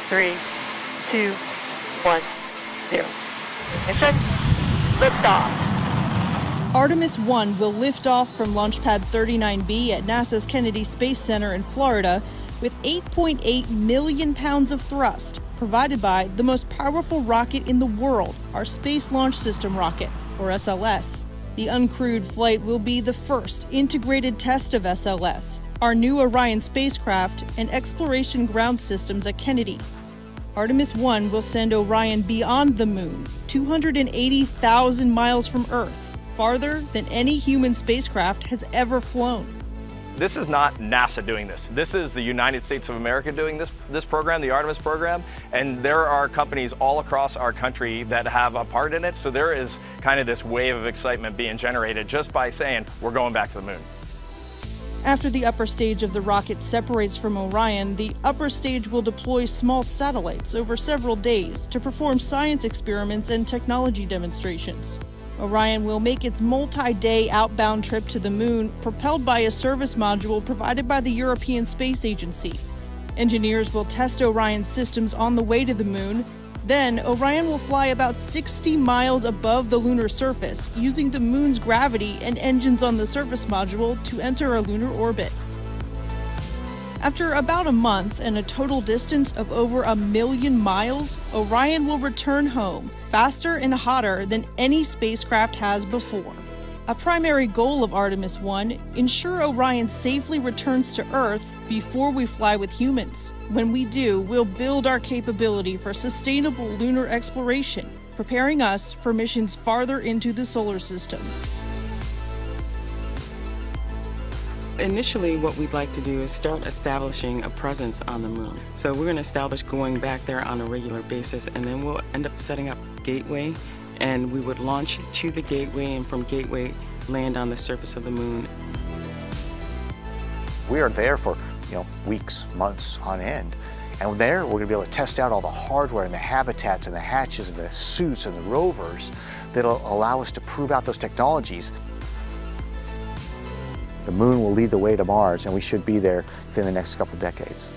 3, 2, 1, 0. Ignition. Liftoff. Artemis 1 will lift off from Launch Pad 39B at NASA's Kennedy Space Center in Florida with 8.8 million pounds of thrust, provided by the most powerful rocket in the world, our Space Launch System rocket, or SLS. The uncrewed flight will be the first integrated test of SLS, our new Orion spacecraft, and exploration ground systems at Kennedy. Artemis 1 will send Orion beyond the moon, 280,000 miles from Earth, farther than any human spacecraft has ever flown. This is not NASA doing this. This is the United States of America doing this program, the Artemis program, and there are companies all across our country that have a part in it, so there is kind of this wave of excitement being generated just by saying, we're going back to the moon. After the upper stage of the rocket separates from Orion, the upper stage will deploy small satellites over several days to perform science experiments and technology demonstrations. Orion will make its multi-day outbound trip to the moon, propelled by a service module provided by the European Space Agency. Engineers will test Orion's systems on the way to the moon. Then, Orion will fly about 60 miles above the lunar surface, using the moon's gravity and engines on the service module to enter a lunar orbit. After about a month and a total distance of over 1 million miles, Orion will return home, faster and hotter than any spacecraft has before. A primary goal of Artemis 1, ensure Orion safely returns to Earth before we fly with humans. When we do, we'll build our capability for sustainable lunar exploration, preparing us for missions farther into the solar system. Initially, what we'd like to do is start establishing a presence on the moon. So we're going to establish going back there on a regular basis, and then we'll end up setting up Gateway, and we would launch to the Gateway, and from Gateway land on the surface of the moon. We are there for weeks, months on end. And there we're going to be able to test out all the hardware and the habitats and the hatches and the suits and the rovers that'll allow us to prove out those technologies. The moon will lead the way to Mars, and we should be there within the next couple of decades.